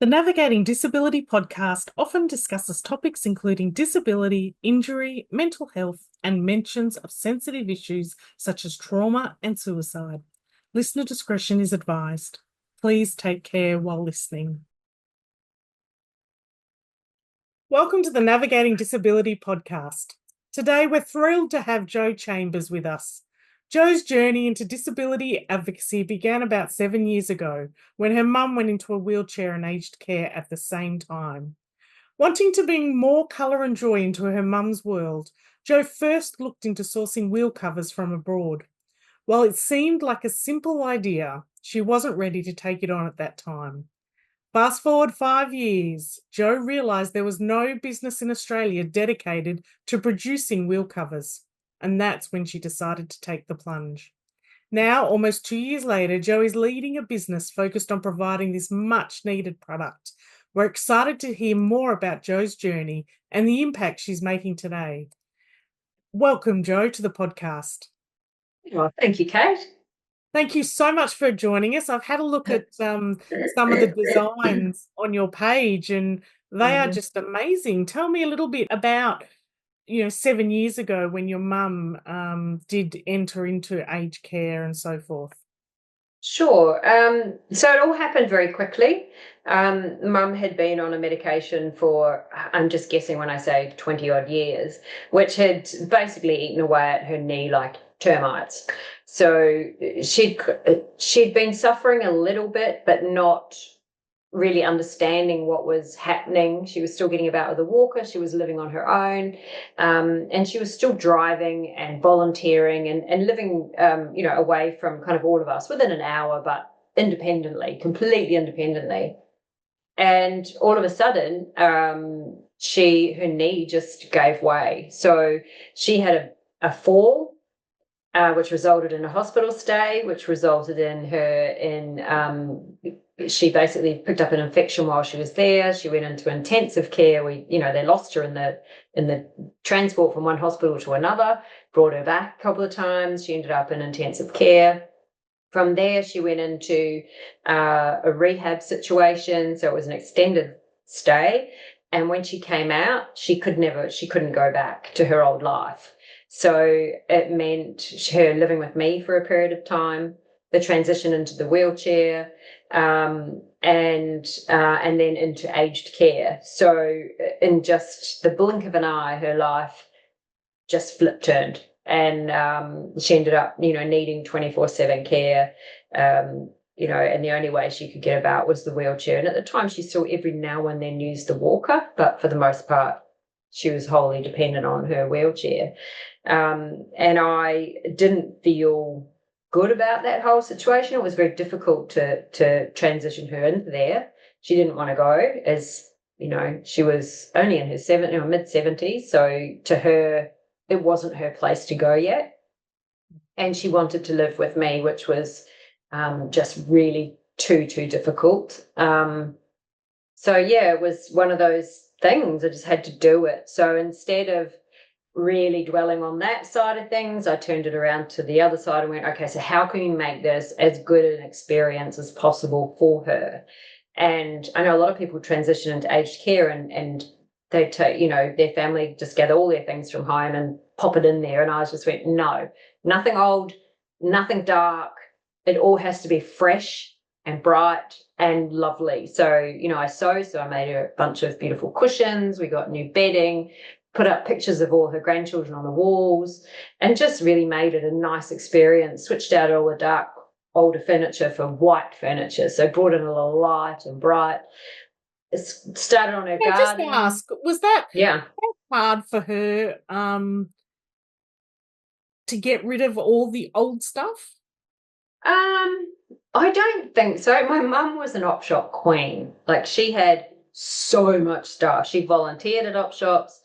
The Navigating Disability podcast often discusses topics including disability, injury, mental health, and mentions of sensitive issues such as trauma and suicide. Listener discretion is advised. Please take care while listening. Welcome to the Navigating Disability podcast. Today, we're thrilled to have Jo Chambers with us. Jo's journey into disability advocacy began about 7 years ago when her mum went into a wheelchair and aged care at the same time. Wanting to bring more colour and joy into her mum's world, Jo first looked into sourcing wheel covers from abroad. While it seemed like a simple idea, she wasn't ready to take it on at that time. Fast forward 5 years, Jo realised there was no business in Australia dedicated to producing wheel covers. And that's when she decided to take the plunge. Now, almost 2 years later, Jo is leading a business focused on providing this much-needed product. We're excited to hear more about Jo's journey and the impact she's making today. Welcome, Jo, to the podcast. Well, thank you, Kate. Thank you so much for joining us. I've had a look at some of the designs on your page, and they are just amazing. Tell me a little bit about 7 years ago when your mum did enter into aged care and so forth. Sure. So it all happened very quickly. Mum had been on a medication for, I'm just guessing when I say 20 odd years, which had basically eaten away at her knee like termites. So she'd been suffering a little bit, but not really understanding what was happening. She was still getting about with a walker. She was living on her own, and she was still driving and volunteering and living, away from kind of all of us within an hour, but independently, completely independently. And all of a sudden, her knee just gave way. So she had a fall, which resulted in a hospital stay, which resulted in she basically picked up an infection while she was there. She went into intensive care. They lost her in the transport from one hospital to another, brought her back a couple of times. She ended up in intensive care. From there, she went into a rehab situation. So it was an extended stay. And when she came out, she couldn't go back to her old life. So it meant her living with me for a period of time, the transition into the wheelchair, and then into aged care. So in just the blink of an eye, her life just flip-turned, and she ended up, needing 24/7 care. And the only way she could get about was the wheelchair. And at the time, she still every now and then used the walker, but for the most part, she was wholly dependent on her wheelchair. And I didn't feel good about that whole situation. It was very difficult to transition her into there. She didn't want to go, as she was only in her mid-70s. So to her, it wasn't her place to go yet. And she wanted to live with me, which was just really too difficult. It was one of those things. I just had to do it. So instead of really dwelling on that side of things, I turned it around to the other side and went, okay, so how can we make this as good an experience as possible for her? And I know a lot of people transition into aged care and they take, their family just gather all their things from home and pop it in there. And I just went, no, nothing old, nothing dark. It all has to be fresh and bright and lovely. So, I made her a bunch of beautiful cushions. We got new bedding, put up pictures of all her grandchildren on the walls, and just really made it a nice experience. Switched out all the dark, older furniture for white furniture. So brought in a little light and bright. It started on her garden. Just to ask, was that hard for her to get rid of all the old stuff? I don't think so. My mum was an op shop queen. Like, she had so much stuff. She volunteered at op shops.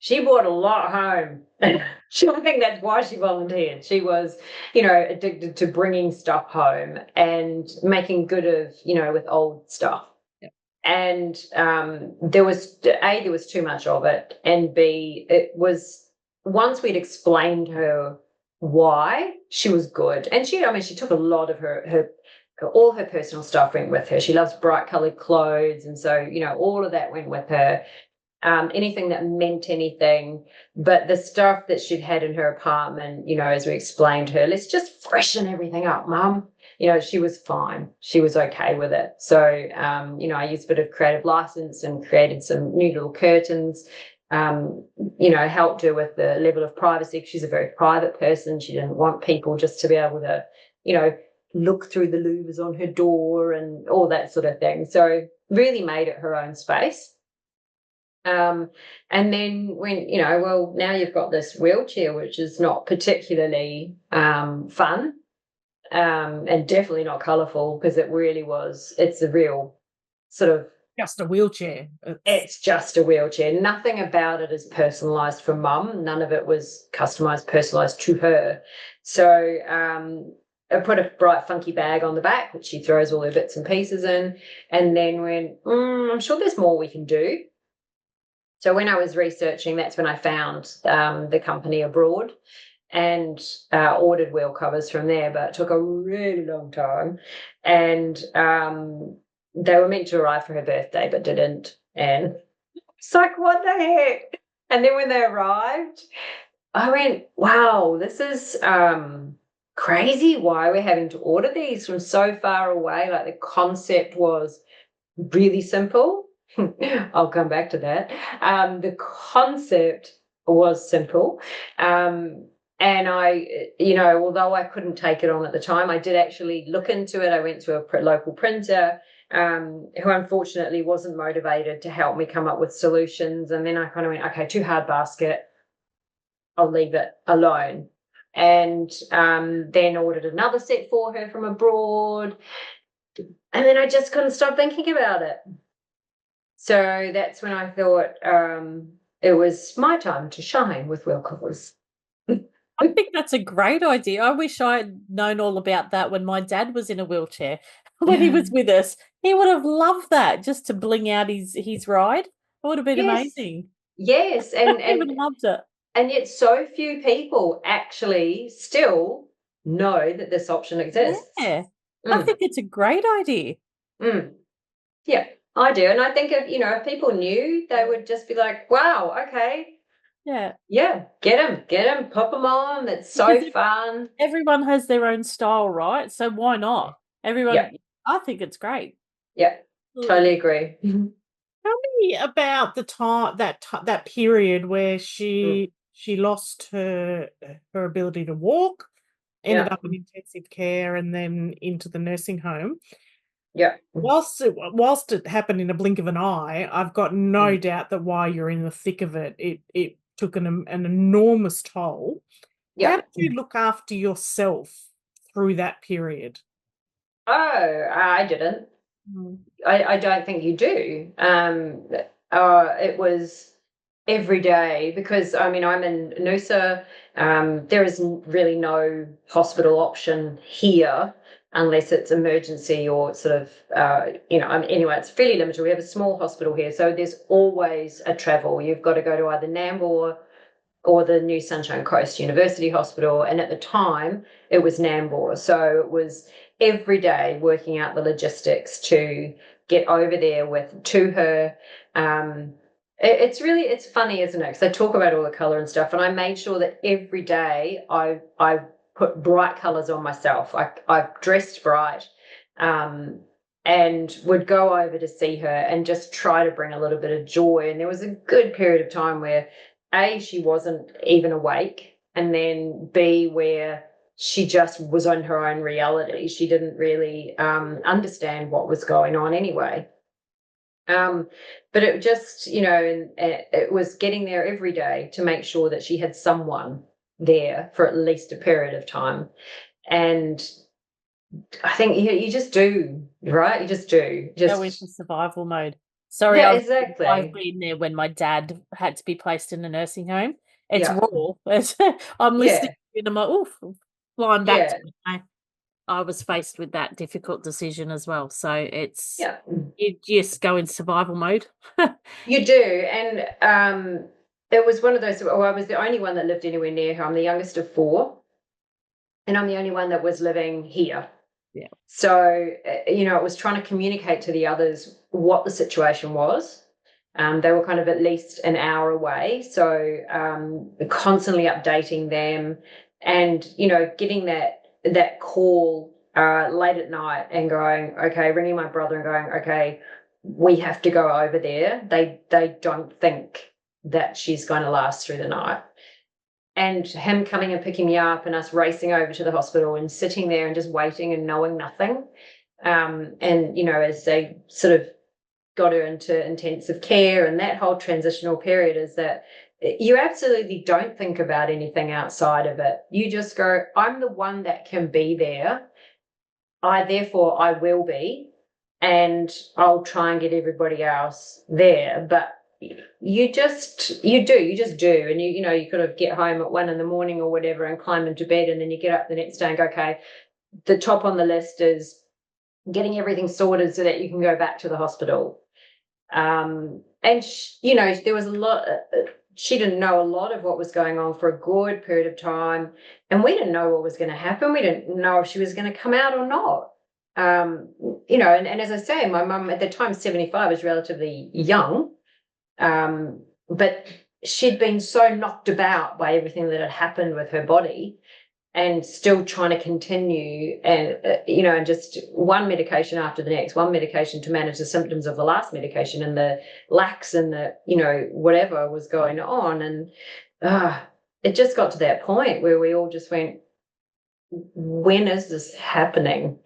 She brought a lot home. I think that's why she volunteered. She was, addicted to bringing stuff home and making good of, with old stuff. Yep. And there was too much of it. And B, it was, once we'd explained her why, she was good. And she took a lot of her all her personal stuff went with her. She loves bright coloured clothes, and so all of that went with her. Anything that meant anything, but the stuff that she'd had in her apartment, as we explained to her, let's just freshen everything up, Mum. She was fine. She was okay with it. So, I used a bit of creative license and created some new little curtains, helped her with the level of privacy. She's a very private person. She didn't want people just to be able to, look through the louvers on her door and all that sort of thing. So really made it her own space. And then when, now you've got this wheelchair, which is not particularly fun, and definitely not colourful, because it's a real sort of... Just a wheelchair. It's just a wheelchair. Nothing about it is personalised for Mum. None of it was customised, personalised to her. So I put a bright, funky bag on the back, which she throws all her bits and pieces in, and then went, I'm sure there's more we can do. So when I was researching, that's when I found the company abroad and ordered wheel covers from there, but it took a really long time. And they were meant to arrive for her birthday, but didn't. And it's like, what the heck? And then when they arrived, I went, wow, this is crazy. Why are we having to order these from so far away? Like, the concept was really simple. I'll come back to that. The concept was simple. And I, although I couldn't take it on at the time, I did actually look into it. I went to a local printer who unfortunately wasn't motivated to help me come up with solutions. And then I kind of went, okay, too hard basket. I'll leave it alone. And then ordered another set for her from abroad. And then I just couldn't stop thinking about it. So that's when I thought it was my time to shine with wheel covers. I think that's a great idea. I wish I had known all about that when my dad was in a wheelchair. When he was with us, he would have loved that, just to bling out his ride. It would have been amazing. Yes, He would have loved it. And yet so few people actually still know that this option exists. Yeah, I think it's a great idea. Yeah, I do. And I think if people knew, they would just be like, wow, okay. Yeah. Yeah, get them, pop them on. It's so fun. Everyone has their own style, right? So why not? I think it's great. Yeah, totally agree. Tell me about the time that period where she lost her ability to walk, ended up in intensive care, and then into the nursing home. Yeah. Whilst it happened in a blink of an eye, I've got no doubt that while you're in the thick of it, it took an enormous toll. Yeah. How did you look after yourself through that period? Oh, I didn't. I don't think you do. It was every day, because I'm in Noosa. There is really no hospital option here unless it's emergency or sort of, anyway, it's fairly limited. We have a small hospital here, so there's always a travel. You've got to go to either Nambour or the New Sunshine Coast University Hospital, and at the time it was Nambour. So it was every day working out the logistics to get over there to her. It's funny, isn't it? Because I talk about all the colour and stuff, and I made sure that every day I put bright colours on myself. I dressed bright, and would go over to see her and just try to bring a little bit of joy. And there was a good period of time where A, she wasn't even awake, and then B, where she just was on her own reality. She didn't really understand what was going on anyway. But it just, it was getting there every day to make sure that she had someone there for at least a period of time. And I think you just do, right? You just do. Go into survival mode. Sorry, yeah, exactly. I've been there when my dad had to be placed in a nursing home. It's raw. I'm listening and I'm like, oof, flying back to me. I was faced with that difficult decision as well. So it's you just go in survival mode. You do. And it was one of those, I was the only one that lived anywhere near her. I'm the youngest of 4, and I'm the only one that was living here. Yeah. So, it was trying to communicate to the others what the situation was. They were kind of at least an hour away. So constantly updating them and, getting that call late at night and going, okay, ringing my brother and going, okay, we have to go over there. They don't think that she's going to last through the night. And him coming and picking me up and us racing over to the hospital and sitting there and just waiting and knowing nothing. And, as they sort of got her into intensive care and that whole transitional period, is that you absolutely don't think about anything outside of it. You just go, I'm the one that can be there. Therefore I will be, and I'll try and get everybody else there. But you just do, and you kind of get home at 1 a.m. or whatever and climb into bed, and then you get up the next day and go, okay, the top on the list is getting everything sorted so that you can go back to the hospital. And there was a lot. She didn't know a lot of what was going on for a good period of time, and we didn't know what was going to happen. We didn't know if she was going to come out or not. And as I say, my mum at the time, 75, was relatively young. But she'd been so knocked about by everything that had happened with her body, and still trying to continue, and and just one medication after the next, one medication to manage the symptoms of the last medication and the lax and the whatever was going on. And it just got to that point where we all just went, when is this happening?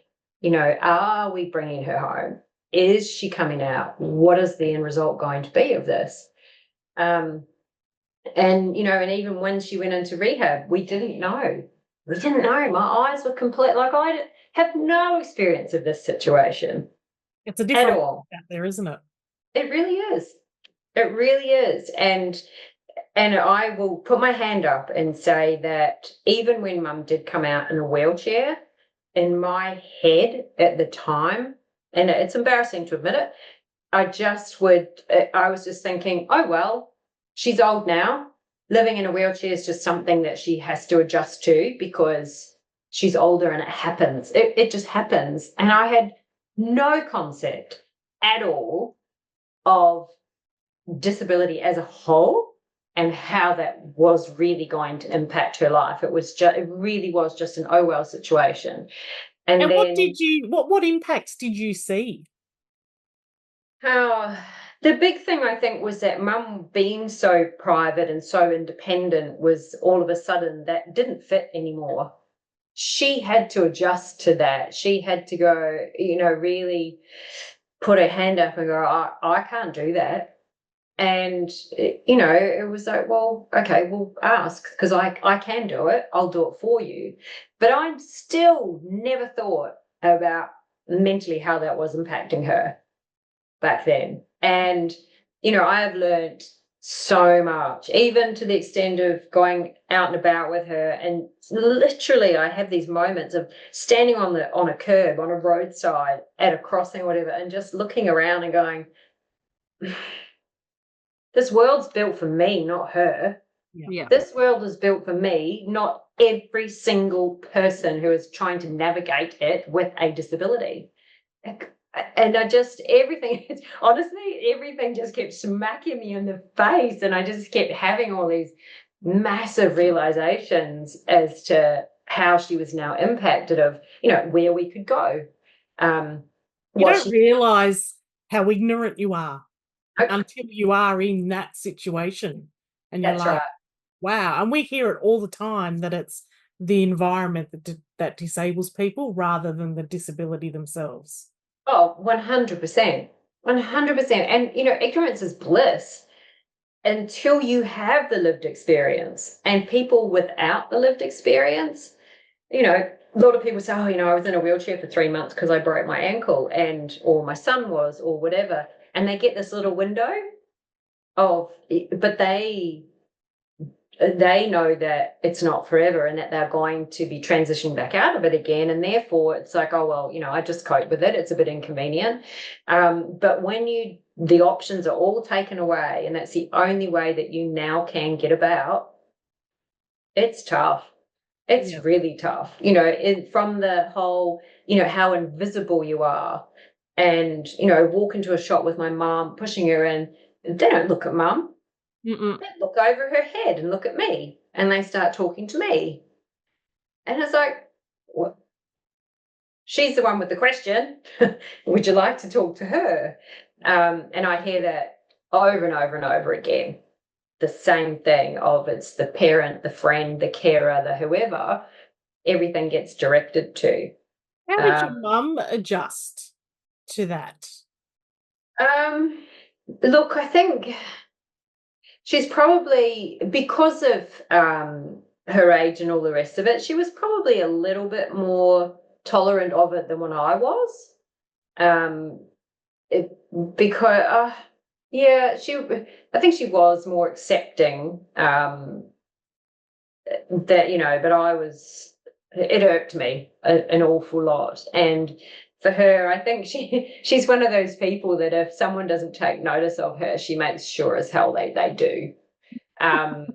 Are we bringing her home? Is she coming out? What is the end result going to be of this? And even when she went into rehab, we didn't know. We didn't know. My eyes were complete. Like, I have no experience of this situation. It's a different at all out there, isn't it? It really is. It really is. And I will put my hand up and say that even when Mum did come out in a wheelchair, in my head at the time, and it's embarrassing to admit it, I was just thinking, oh, well, she's old now. Living in a wheelchair is just something that she has to adjust to because she's older, and it happens. It just happens. And I had no concept at all of disability as a whole and how that was really going to impact her life. It really was just an oh well situation. And then, what impacts did you see? The big thing, I think, was that Mum being so private and so independent was all of a sudden that didn't fit anymore. She had to adjust to that. She had to go, really put her hand up and go, I can't do that. And, it was like, well, okay, we'll ask, because I can do it. I'll do it for you. But I still never thought about mentally how that was impacting her back then. And, I have learned so much, even to the extent of going out and about with her. And literally I have these moments of standing on a curb, on a roadside, at a crossing or whatever, and just looking around and going, this world's built for me, not her. Yeah. This world is built for me, not every single person who is trying to navigate it with a disability. And everything just kept smacking me in the face, and I just kept having all these massive realizations as to how she was now impacted, of where we could go. You don't realize how ignorant you are until you are in that situation, and you're like, wow. And we hear it all the time, that it's the environment that disables people rather than the disability themselves. Oh, 100%. 100%. And, ignorance is bliss until you have the lived experience. And people without the lived experience, a lot of people say, oh, I was in a wheelchair for 3 months because I broke my ankle, or my son was, or whatever. And they get this little window but they know that it's not forever, and that they're going to be transitioning back out of it again. And therefore it's like, oh, well, I just cope with it. It's a bit inconvenient. But when the options are all taken away, and that's the only way that you now can get about, it's tough. It's really tough. From the whole how invisible you are. And, walk into a shop with my mum, pushing her in, and they don't look at mum. They look over her head and look at me, and they start talking to me. And it's like, what? She's the one with the question. Would you like to talk to her? And I hear that over and over and over again. The same thing of it's the parent, the friend, the carer, the whoever, everything gets directed to. How did your mum adjust to that? Look, I think she's probably, because of her age and all the rest of it, she was probably a little bit more tolerant of it than when I was. Because I think she was more accepting that, but it irked me an awful lot. And for her, I think she's one of those people that if someone doesn't take notice of her, she makes sure as hell they do.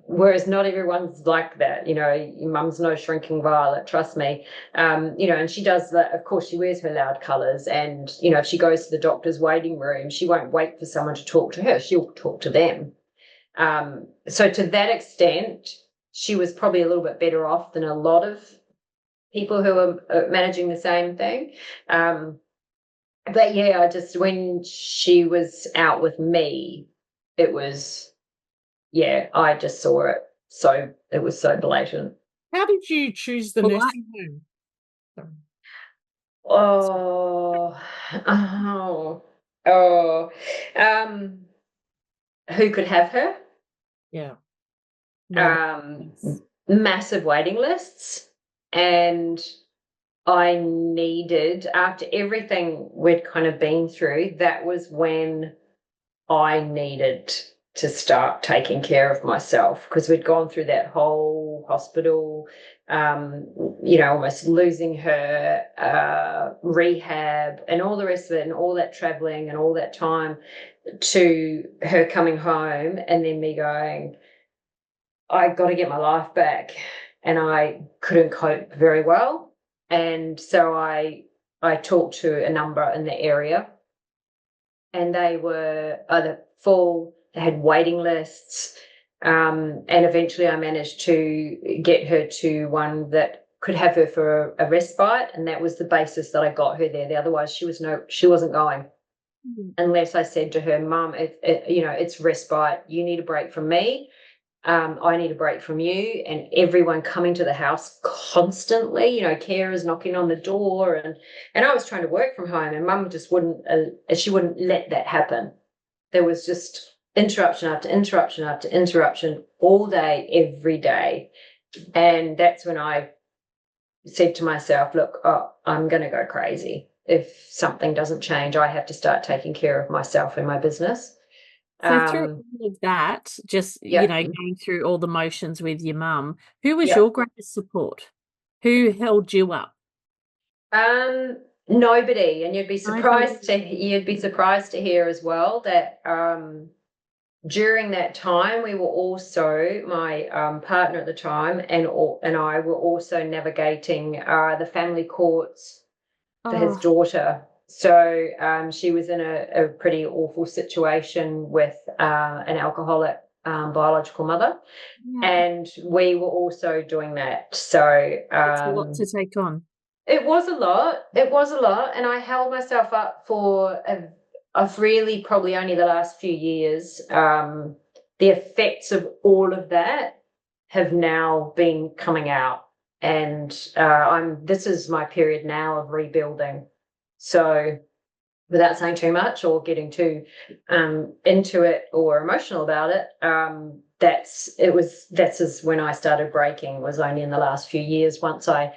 Whereas not everyone's like that. Your mum's no shrinking violet, trust me. And she does that. Of course, she wears her loud colours, and if she goes to the doctor's waiting room, she won't wait for someone to talk to her. She'll talk to them. So to that extent, she was probably a little bit better off than a lot of people who are managing the same thing. But yeah, when she was out with me, it was, I just saw it. So it was so blatant. How did you choose the nursing home? Who could have her? Yeah. Massive waiting lists. And I needed, after everything we'd kind of been through, that was when I needed to start taking care of myself, because we'd gone through that whole hospital, almost losing her, rehab and all the rest of it, and all that traveling and all that time, to her coming home and then me going, I got to get my life back. And I couldn't cope very well. And so I talked to a number in the area, and they were either full, they had waiting lists, and eventually I managed to get her to one that could have her for a respite, and that was the basis that I got her there. Otherwise, she wasn't going. Unless I said to her, Mum, it's respite. You need a break from me. I need a break from you. And everyone coming to the house constantly, carers knocking on the door, and I was trying to work from home, and Mum just wouldn't let that happen. There was just interruption after interruption after interruption all day, every day. And that's when I said to myself, look, I'm going to go crazy. If something doesn't change, I have to start taking care of myself and my business. So through all of that, going through all the motions with your mum, who was your greatest support? Who held you up? Nobody. And you'd be surprised to hear as well that during that time, we were also, my partner at the time and I were also navigating the family courts for his daughter. So she was in a pretty awful situation with an alcoholic biological mother, and we were also doing that. So it's a lot to take on. It was a lot, and I held myself up for I've really probably only the last few years. The effects of all of that have now been coming out, and this is my period now of rebuilding. So without saying too much or getting too into it or emotional about it, that's when I started breaking, was only in the last few years, once I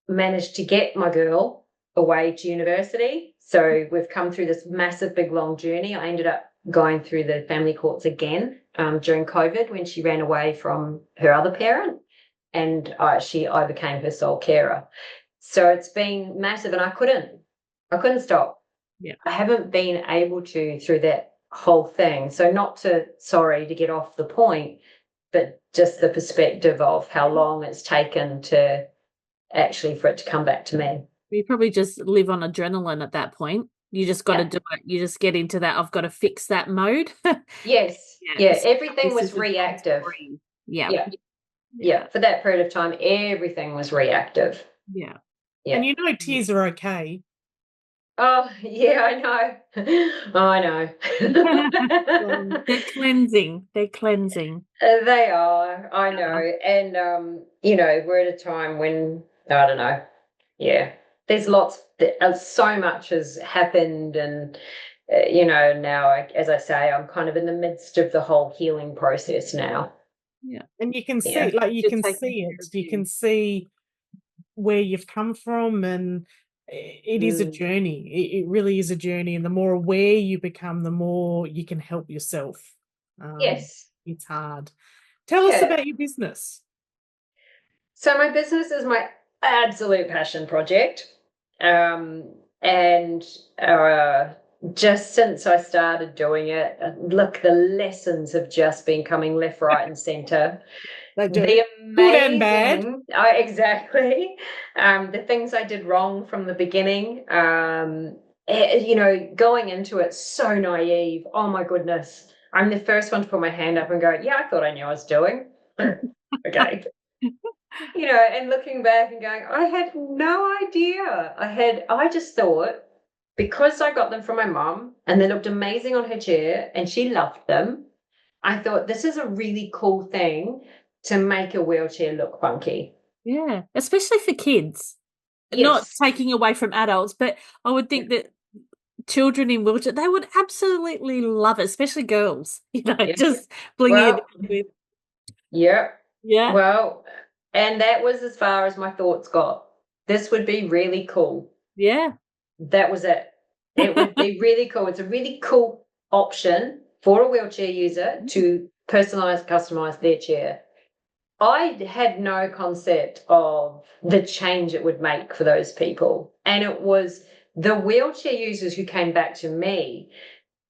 managed to get my girl away to university. So we've come through this massive, big, long journey. I ended up going through the family courts again during COVID, when she ran away from her other parent, and I became her sole carer. So it's been massive, and I couldn't stop. Yeah. I haven't been able to through that whole thing. So sorry to get off the point, but just the perspective of how long it's taken for it to come back to me. You probably just live on adrenaline at that point. You just got to do it. You just get into that, I've got to fix that mode. Yes. Yeah. Everything This was is a time to reactive. breathe. Yeah. Yeah. Yeah. For that period of time, everything was reactive. Yeah. And tears are okay. Oh, yeah, I know. I know. They're cleansing. They're cleansing. They are. I know. And, we're at a time when, I don't know. Yeah. There's so much has happened. And, now, as I say, I'm kind of in the midst of the whole healing process now. Yeah. And you can see, you can see it. You can see where you've come from, and it is a journey. It really is a journey, and the more aware you become, the more you can help yourself. Yes. It's hard. Tell us about your business. So my business is my absolute passion project. Just since I started doing it, look, the lessons have just been coming left, right, and centre. The amazing, good and bad. Exactly. The things I did wrong from the beginning. Going into it so naive. Oh my goodness. I'm the first one to put my hand up and go, yeah, I thought I knew what I was doing. Okay. And looking back and going, I had no idea. I just thought, because I got them from my mum and they looked amazing on her chair and she loved them, I thought this is a really cool thing to make a wheelchair look funky. Yeah, especially for kids. Yes. Not taking away from adults, but I would think that children in wheelchair, they would absolutely love it, especially girls, just blinging it with. Yeah. Yeah. Well, and that was as far as my thoughts got. This would be really cool. Yeah. That was it. It would be really cool. It's a really cool option for a wheelchair user to personalize, customize their chair. I had no concept of the change it would make for those people. And it was the wheelchair users who came back to me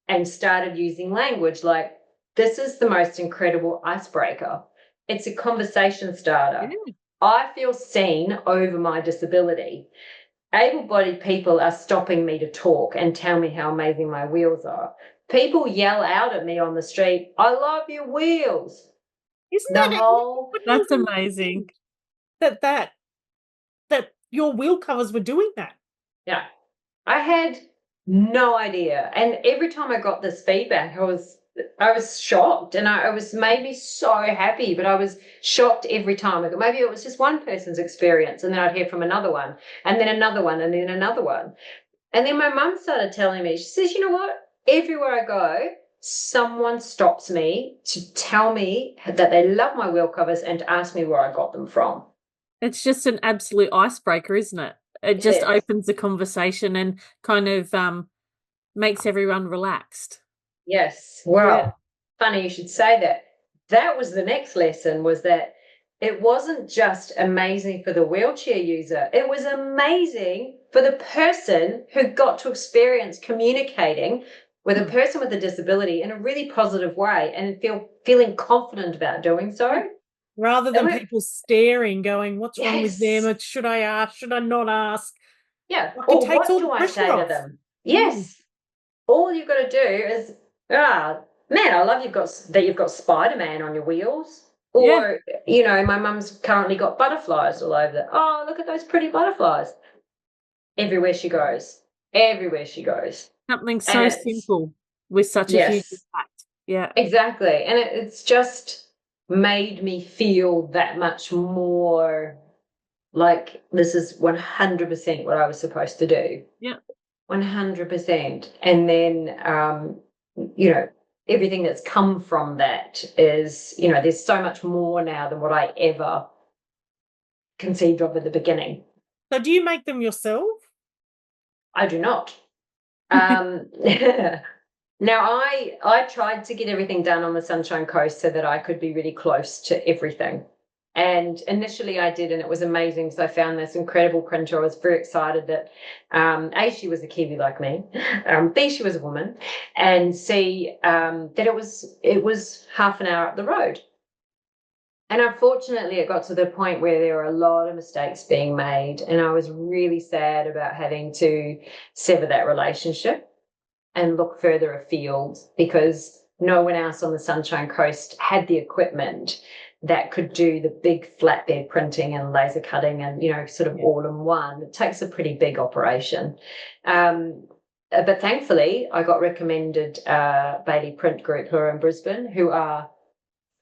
and started using language like, this is the most incredible icebreaker. It's a conversation starter. Yeah. I feel seen over my disability. Able-bodied people are stopping me to talk and tell me how amazing my wheels are. People yell out at me on the street, I love your wheels. Isn't that's amazing. That your wheel covers were doing that. Yeah. I had no idea. And every time I got this feedback, I was shocked, and I was maybe so happy, but I was shocked every time. Maybe it was just one person's experience, and then I'd hear from another one, and then another one, and then another one. And then my mum started telling me, she says, you know what? Everywhere I go, someone stops me to tell me that they love my wheel covers and to ask me where I got them from. It's just an absolute icebreaker, isn't it? It just opens the conversation and kind of makes everyone relaxed. Yes. Well, funny you should say that. That was the next lesson, was that it wasn't just amazing for the wheelchair user. It was amazing for the person who got to experience communicating with a person with a disability in a really positive way and feeling confident about doing so. Rather than people staring, going, what's wrong with them? Should I ask? Should I not ask? Yeah. Or what do I say to them? Yes. All you've got to do is, man, I love you've got Spider-Man on your wheels. Or, my mum's currently got butterflies all over there. Oh, look at those pretty butterflies. Everywhere she goes. Everywhere she goes. Something so simple with such a huge impact. Yeah. Exactly. And it's just made me feel that much more like this is 100% what I was supposed to do. Yeah. 100%. And then, everything that's come from that is, there's so much more now than what I ever conceived of at the beginning. So do you make them yourself? I do not. Now, I tried to get everything done on the Sunshine Coast so that I could be really close to everything. And initially I did, and it was amazing because I found this incredible printer. I was very excited that, A, she was a Kiwi like me, B, she was a woman, and C, that it was half an hour up the road. And unfortunately, it got to the point where there were a lot of mistakes being made, and I was really sad about having to sever that relationship and look further afield, because no one else on the Sunshine Coast had the equipment that could do the big flatbed printing and laser cutting and, sort of all in one. It takes a pretty big operation. But thankfully, I got recommended Bailey Print Group, who are in Brisbane, who are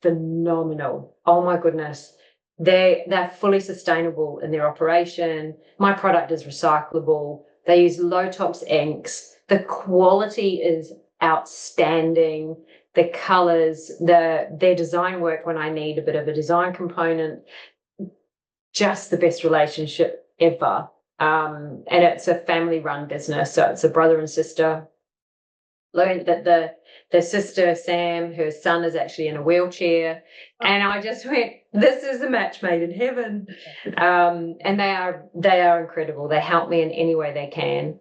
phenomenal. Oh my goodness. They're fully sustainable in their operation. My product is recyclable. They use low tox inks. The quality is outstanding. The colors, their design work when I need a bit of a design component, just the best relationship ever. And it's a family run business. So it's a brother and sister. Learned that the sister, Sam, her son is actually in a wheelchair. And I just went, this is a match made in heaven. And they are incredible. They help me in any way they can.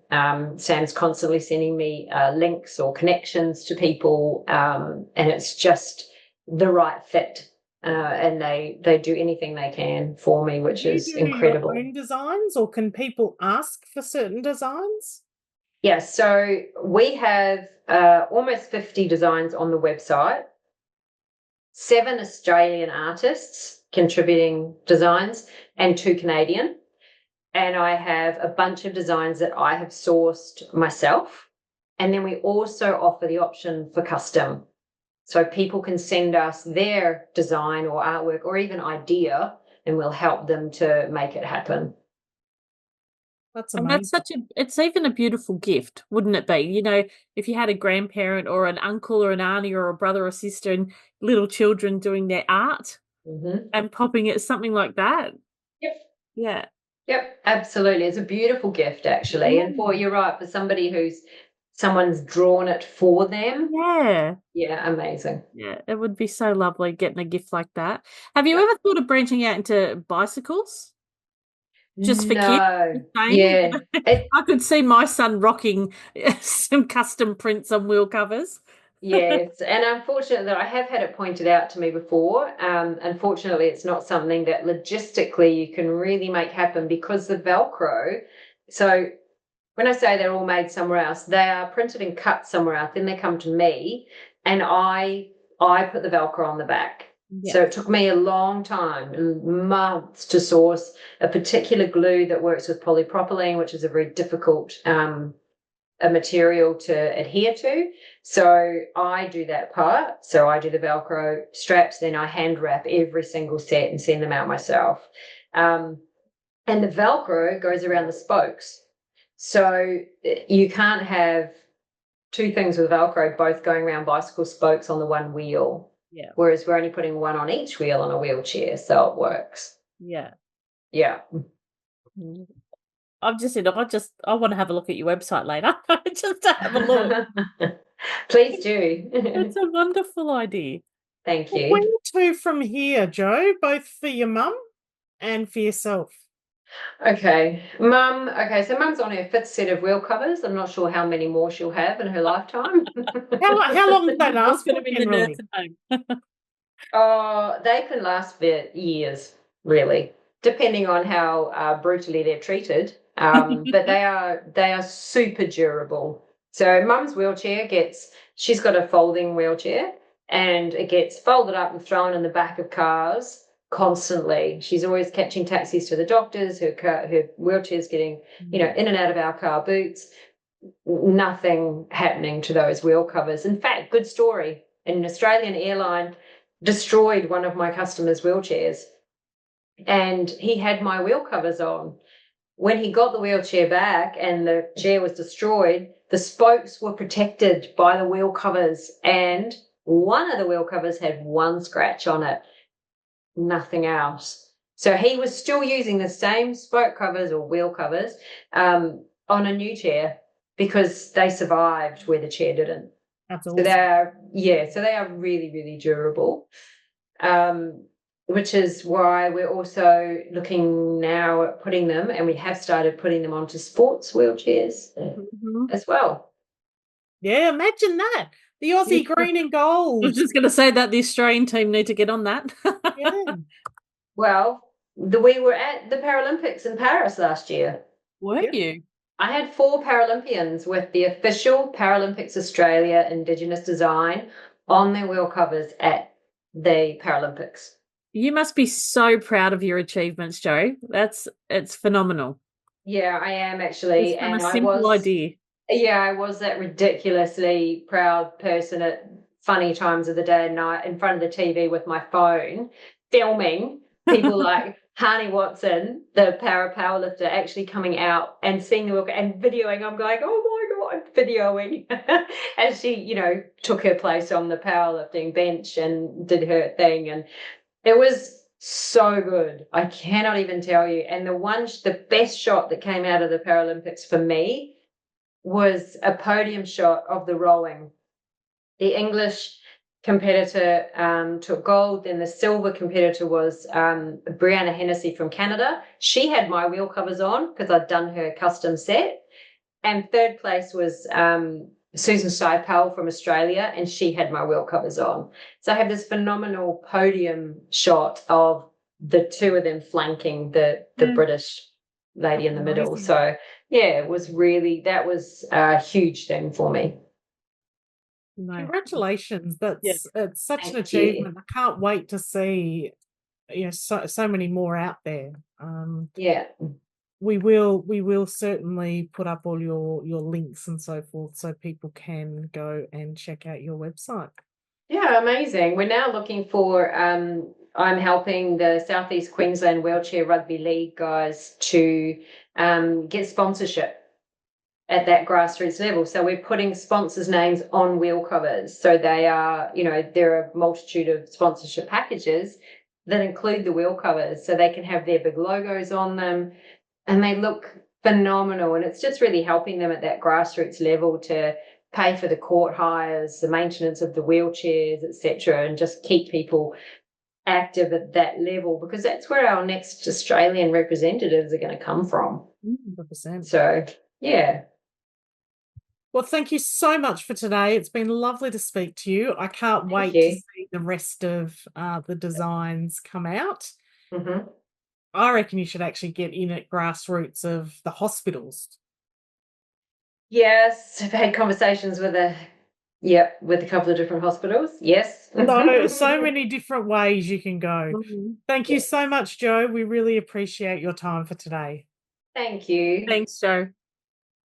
Sam's constantly sending me links or connections to people, and it's just the right fit. And they do anything they can for me, which is incredible. Do you do your own designs, or can people ask for certain designs? Yeah, so we have almost 50 designs on the website, 7 Australian artists contributing designs and 2 Canadian. And I have a bunch of designs that I have sourced myself. And then we also offer the option for custom. So people can send us their design or artwork or even idea, and we'll help them to make it happen. That's amazing. And it's even a beautiful gift, wouldn't it be? If you had a grandparent or an uncle or an auntie or a brother or sister and little children doing their art and popping it, something like that. Yep. Yeah. Yep, absolutely. It's a beautiful gift, actually. And you're right, for somebody someone's drawn it for them. Yeah. Yeah, amazing. Yeah, it would be so lovely getting a gift like that. Have you ever thought of branching out into bicycles? Just for kids? Yeah. I could see my son rocking some custom prints on wheel covers. Yes, and unfortunately, I have had it pointed out to me before. Unfortunately, it's not something that logistically you can really make happen, because the Velcro. So when I say they're all made somewhere else, they are printed and cut somewhere else. Then they come to me, and I put the Velcro on the back. Yeah. So it took me a long time, months, to source a particular glue that works with polypropylene, which is a very difficult a material to adhere to. So I do that part. So I do the Velcro straps, then I hand wrap every single set and send them out myself. And the Velcro goes around the spokes. So you can't have 2 things with Velcro both going around bicycle spokes on the one wheel. Yeah. Whereas we're only putting one on each wheel on a wheelchair, so it works. Yeah. Yeah. I want to have a look at your website later. Just to have a look. Please do. It's a wonderful idea. Thank you. Where to from here, Jo, both for your mum and for yourself? Okay, Mum. Okay, so Mum's on her 5th set of wheel covers. I'm not sure how many more she'll have in her lifetime. How long does that last? Going to be the nursing home. Oh, they can last for years, really, depending on how brutally they're treated. But they are super durable. So Mum's wheelchair she's got a folding wheelchair, and it gets folded up and thrown in the back of cars constantly. She's always catching taxis to the doctors. Her wheelchair's getting, in and out of our car boots. Nothing happening to those wheel covers. In fact, good story. An Australian airline destroyed one of my customers' wheelchairs, and he had my wheel covers on. When he got the wheelchair back and the chair was destroyed, the spokes were protected by the wheel covers, and one of the wheel covers had one scratch on it, nothing else. So he was still using the same spoke covers or wheel covers on a new chair, because they survived where the chair didn't. That's awesome. So they are really, really durable, which is why we're also looking now at putting them, and we have started putting them onto sports wheelchairs as well. Yeah, imagine that. The Aussie green and I gold. was just going to say that the Australian team need to get on that. Yeah. Well, we were at the Paralympics in Paris last year. Were you? I had 4 Paralympians with the official Paralympics Australia Indigenous design on their wheel covers at the Paralympics. You must be so proud of your achievements, Jo. It's phenomenal. Yeah, I am actually. It's from And a simple idea. Yeah, I was that ridiculously proud person at funny times of the day and night in front of the TV with my phone, filming people like Hani Watson, the powerlifter, actually coming out and seeing the work and videoing. I'm going, oh my God, videoing as she, took her place on the powerlifting bench and did her thing. And it was so good. I cannot even tell you. And the best shot that came out of the Paralympics for me was a podium shot of the rowing. The English competitor took gold, then the silver competitor was Brianna Hennessy from Canada. She had my wheel covers on because I'd done her custom set. And third place was Susan Saipel from Australia, and she had my wheel covers on. So I have this phenomenal podium shot of the two of them flanking the British lady in the middle. So yeah, that was a huge thing for me. No. Congratulations. It's such an achievement. I can't wait to see so many more out there. We will certainly put up all your links and so forth so people can go and check out your website. Yeah, amazing. We're now looking for I'm helping the Southeast Queensland Wheelchair Rugby League guys to get sponsorship at that grassroots level. So we're putting sponsors' names on wheel covers. So they are, there are a multitude of sponsorship packages that include the wheel covers. So they can have their big logos on them and they look phenomenal. And it's just really helping them at that grassroots level to pay for the court hires, the maintenance of the wheelchairs, etc., and just keep people active at that level, because that's where our next Australian representatives are going to come from. 100%. So, yeah. Well, thank you so much for today. It's been lovely to speak to you. I can't wait to see the rest of the designs come out. Mm-hmm. I reckon you should actually get in at grassroots of the hospitals. Yes, I've had conversations with a couple of different hospitals. Yes. So many different ways you can go. Mm-hmm. Thank you so much, Jo. We really appreciate your time for today. Thank you. Thanks, Jo.